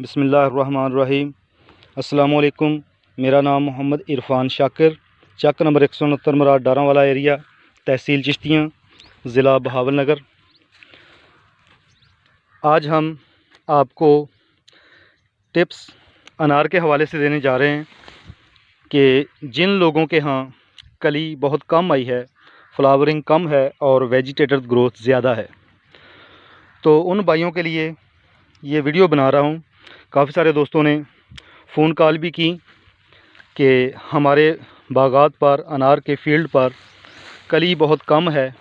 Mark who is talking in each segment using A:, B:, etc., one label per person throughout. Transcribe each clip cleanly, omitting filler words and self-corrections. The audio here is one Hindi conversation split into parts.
A: बिस्मिल्लाहिर्रहमानिर्रहीम। अस्सलामुअलैकुम। मेरा नाम मोहम्मद इरफ़ान शाकिर, चक नंबर 169 मराद डारांवाला एरिया, तहसील चिश्तियाँ, ज़िला बहावलनगर। आज हम आपको टिप्स अनार के हवाले से देने जा रहे हैं कि जिन लोगों के यहाँ कली बहुत कम आई है, फ्लावरिंग कम है और वेजिटेटिव ग्रोथ ज़्यादा है, तो उन भाइयों के लिए ये वीडियो बना रहा हूँ। काफ़ी सारे दोस्तों ने फ़ोन कॉल भी की कि हमारे बागात पर, अनार के फील्ड पर कली बहुत कम है,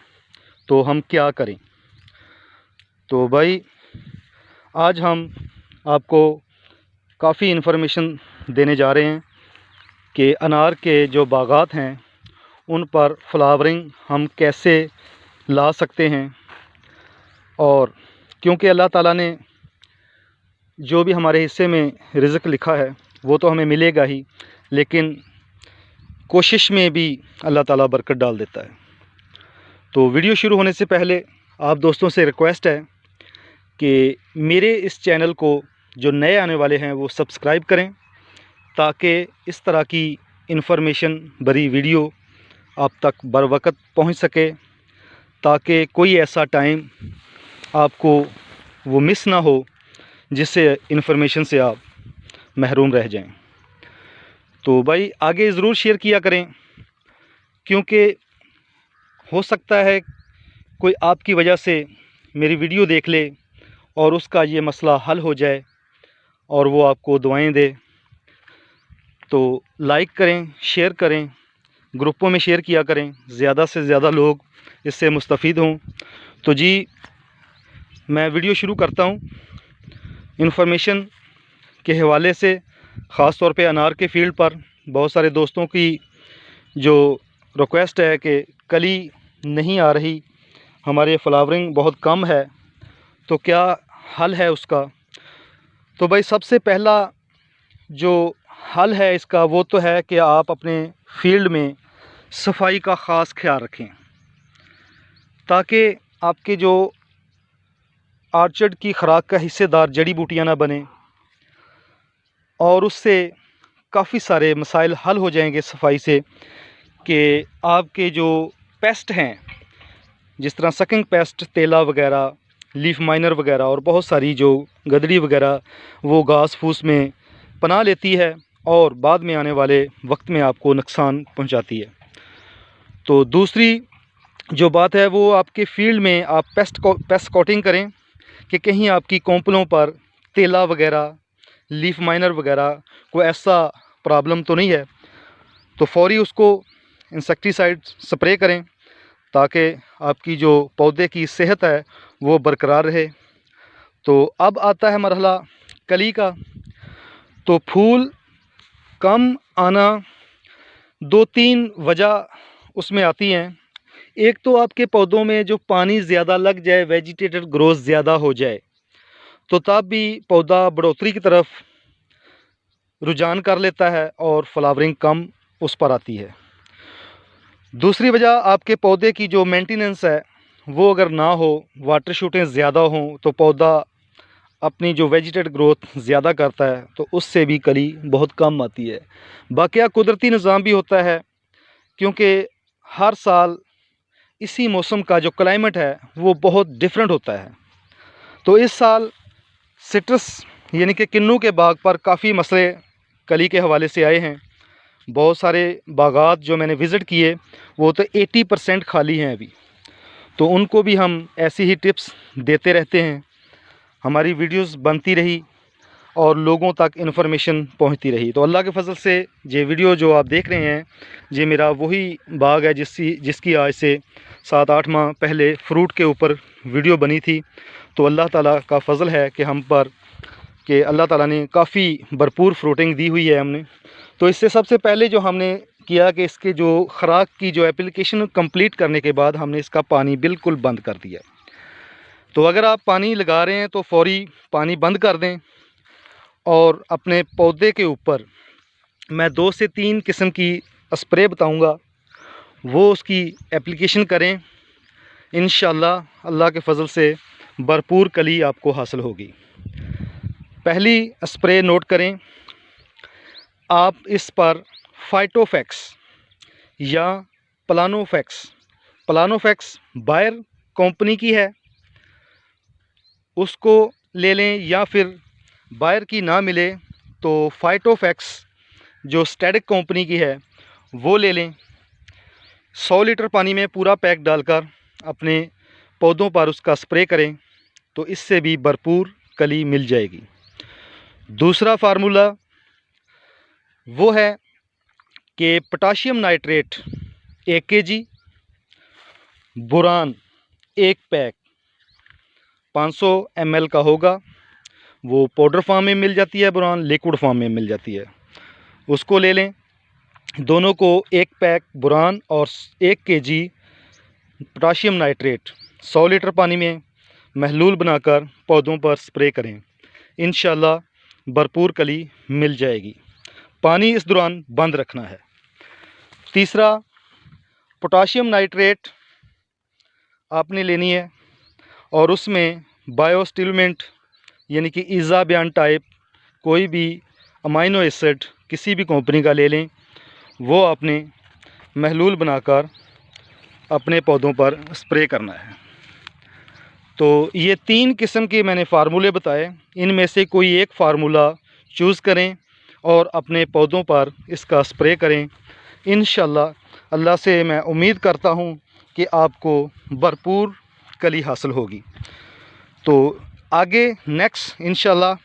A: तो हम क्या करें। तो भाई, आज हम आपको काफ़ी इन्फॉर्मेशन देने जा रहे हैं कि अनार के जो बागात हैं उन पर फ्लावरिंग हम कैसे ला सकते हैं। और क्योंकि अल्लाह ताला ने जो भी हमारे हिस्से में रिज़्क़ लिखा है वो तो हमें मिलेगा ही, लेकिन कोशिश में भी अल्लाह ताला बरकत डाल देता है। तो वीडियो शुरू होने से पहले आप दोस्तों से रिक्वेस्ट है कि मेरे इस चैनल को जो नए आने वाले हैं वो सब्सक्राइब करें, ताकि इस तरह की इन्फॉर्मेशन भरी वीडियो आप तक बर वक़्त पहुँच सके, ताकि कोई ऐसा टाइम आपको वो मिस ना हो जिससे इन्फॉर्मेशन से आप महरूम रह जाएं। तो भाई, आगे ज़रूर शेयर किया करें, क्योंकि हो सकता है कोई आपकी वजह से मेरी वीडियो देख ले और उसका ये मसला हल हो जाए और वो आपको दुआएं दे। तो लाइक करें, शेयर करें, ग्रुपों में शेयर किया करें, ज़्यादा से ज़्यादा लोग इससे मुस्तफ़ीद हों। तो जी, मैं वीडियो शुरू करता हूँ। इन्फॉर्मेशन के हवाले से ख़ास तौर पे अनार के फील्ड पर बहुत सारे दोस्तों की जो रिक्वेस्ट है कि कली नहीं आ रही, हमारे फ्लावरिंग बहुत कम है, तो क्या हल है उसका। तो भाई, सबसे पहला जो हल है इसका वो तो है कि आप अपने फील्ड में सफाई का ख़ास ख्याल रखें, ताकि आपके जो आर्चर्ड की ख़ुराक का हिस्सेदार जड़ी बूटियाँ ना बने, और उससे काफ़ी सारे मसाइल हल हो जाएंगे सफाई से। कि आपके जो पेस्ट हैं, जिस तरह सकिंग पेस्ट, तेला वगैरह, लीफ माइनर वगैरह और बहुत सारी जो गदड़ी वगैरह, वो घास फूस में पनाह लेती है और बाद में आने वाले वक्त में आपको नुकसान पहुंचाती है। तो दूसरी जो बात है वो आपके फील्ड में आप पेस्ट कोटिंग करें कि कहीं आपकी कोंपलों पर तेला वगैरह, लीफ माइनर वगैरह कोई ऐसा प्रॉब्लम तो नहीं है, तो फौरी उसको इंसेक्टिसाइड स्प्रे करें, ताकि आपकी जो पौधे की सेहत है वो बरकरार रहे। तो अब आता है मरहला कली का। तो फूल कम आना, दो तीन वजह उसमें आती हैं। एक तो आपके पौधों में जो पानी ज़्यादा लग जाए, वेजिटेटिव ग्रोथ ज़्यादा हो जाए, तो तब भी पौधा बढ़ोतरी की तरफ रुझान कर लेता है और फ्लावरिंग कम उस पर आती है। दूसरी वजह, आपके पौधे की जो मेंटेनेंस है वो अगर ना हो, वाटर शूटें ज़्यादा हों, तो पौधा अपनी जो वेजिटेटिव ग्रोथ ज़्यादा करता है, तो उससे भी कली बहुत कम आती है। बाक़ी कुदरती निज़ाम भी होता है, क्योंकि हर साल इसी मौसम का जो क्लाइमेट है वो बहुत डिफरेंट होता है। तो इस साल सिट्रस यानी कि किन्नू के बाग पर काफ़ी मसले कली के हवाले से आए हैं। बहुत सारे बागात जो मैंने विज़िट किए वो तो 80% खाली हैं अभी। तो उनको भी हम ऐसी ही टिप्स देते रहते हैं। हमारी वीडियोस बनती रही और लोगों तक इन्फॉर्मेशन पहुंचती रही। तो अल्लाह के फ़ज़ल से ये वीडियो जो आप देख रहे हैं, ये मेरा वही बाग है जिसकी आज से 7-8 माह पहले फ़्रूट के ऊपर वीडियो बनी थी। तो अल्लाह ताला का फ़ज़ल है कि हम पर, कि अल्लाह ताला ने काफ़ी भरपूर फ्रूटिंग दी हुई है हमने। तो इससे सबसे पहले जो हमने किया कि इसके जो ख़ुराक की जो एप्लीकेशन कंप्लीट करने के बाद हमने इसका पानी बिल्कुल बंद कर दिया। तो अगर आप पानी लगा रहे हैं तो फ़ौरी पानी बंद कर दें, और अपने पौधे के ऊपर मैं 2 से 3 किस्म की स्प्रे बताऊंगा, वो उसकी एप्लीकेशन करें। इंशाअल्लाह अल्लाह के फ़ज़ल से भरपूर कली आपको हासिल होगी। पहली स्प्रे नोट करें, आप इस पर फाइटोफैक्स या प्लानोफैक्स बायर कंपनी की है उसको ले लें, या फिर बायर की ना मिले तो फाइटोफैक्स जो स्टैटिक कंपनी की है वो ले लें। 100 लीटर पानी में पूरा पैक डालकर अपने पौधों पर उसका स्प्रे करें तो इससे भी भरपूर कली मिल जाएगी। दूसरा फार्मूला वो है कि potassium nitrate 1 kg, boron 1 pack 500 ml का होगा। वो पाउडर फॉर्म में मिल जाती है, बोरान लिक्विड फॉर्म में मिल जाती है, उसको ले लें। दोनों को 1 पैक बोरान और 1 kg पोटाशियम नाइट्रेट 100 लीटर पानी में महलूल बनाकर पौधों पर स्प्रे करें। इंशाल्लाह भरपूर कली मिल जाएगी। पानी इस दौरान बंद रखना है। तीसरा, पोटाशियम नाइट्रेट आपने लेनी है और उसमें बायोस्टिमुलेंट यानी कि इज़ाबियान टाइप कोई भी अमाइनो एसिड किसी भी कंपनी का ले लें, वो आपने महलूल बनाकर अपने पौधों पर स्प्रे करना है। तो ये 3 किस्म के मैंने फार्मूले बताए, इनमें से कोई एक फार्मूला चूज़ करें और अपने पौधों पर इसका स्प्रे करें। इंशाल्लाह अल्लाह से मैं उम्मीद करता हूँ कि आपको भरपूर कली हासिल होगी। तो आगे नेक्स्ट इंशाल्लाह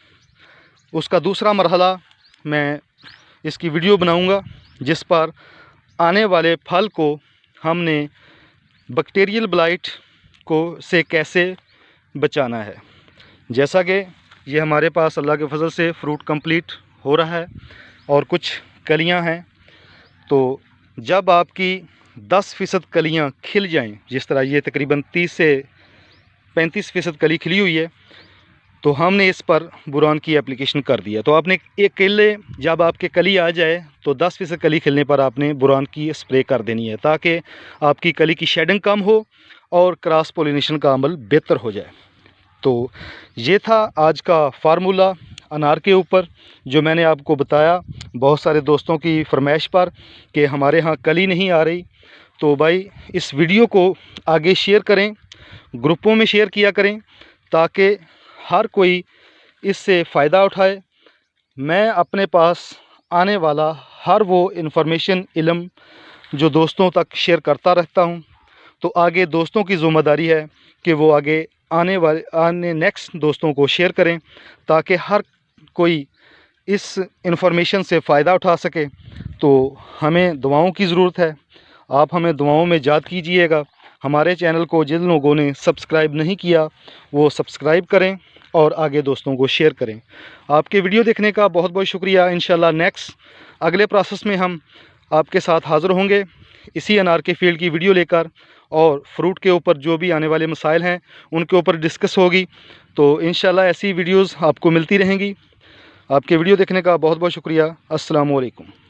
A: उसका दूसरा मरहला मैं इसकी वीडियो बनाऊंगा, जिस पर आने वाले फल को हमने बैक्टीरियल ब्लाइट को से कैसे बचाना है। जैसा कि ये हमारे पास अल्लाह के फजल से फ्रूट कंप्लीट हो रहा है और कुछ कलियां हैं, तो जब आपकी 10% कलियां खिल जाएं, जिस तरह ये तकरीबन 30 से 35% कली खिली हुई है, तो हमने इस पर बोरान की एप्लीकेशन कर दिया। तो आपने एक केले जब आपके कली आ जाए तो 10% कली खिलने पर आपने बोरान की स्प्रे कर देनी है, ताकि आपकी कली की शेडिंग कम हो और क्रॉस पोलिनेशन का अमल बेहतर हो जाए। तो ये था आज का फार्मूला अनार के ऊपर जो मैंने आपको बताया बहुत सारे दोस्तों की फरमाइश पर कि हमारे यहाँ कली नहीं आ रही। तो भाई इस वीडियो को आगे शेयर करें, ग्रुपों में शेयर किया करें, ताकि हर कोई इससे फ़ायदा उठाए। मैं अपने पास आने वाला हर वो इन्फॉर्मेशन इल्म जो दोस्तों तक शेयर करता रहता हूँ, तो आगे दोस्तों की ज़िम्मेदारी है कि वो आगे आने नेक्स्ट दोस्तों को शेयर करें, ताकि हर कोई इस इन्फॉर्मेशन से फ़ायदा उठा सके। तो हमें दुआओं की ज़रूरत है, आप हमें दुआओं में याद कीजिएगा। हमारे चैनल को जिन लोगों ने सब्सक्राइब नहीं किया वो सब्सक्राइब करें और आगे दोस्तों को शेयर करें। आपके वीडियो देखने का बहुत बहुत शुक्रिया। इंशाल्लाह नेक्स्ट अगले प्रोसेस में हम आपके साथ हाज़िर होंगे इसी अनार के फील्ड की वीडियो लेकर, और फ्रूट के ऊपर जो भी आने वाले मसाइल हैं उनके ऊपर डिस्कस होगी। तो इंशाल्लाह ऐसी वीडियोज़ आपको मिलती रहेंगी। आपके वीडियो देखने का बहुत बहुत शुक्रिया। अस्सलामु अलैकुम।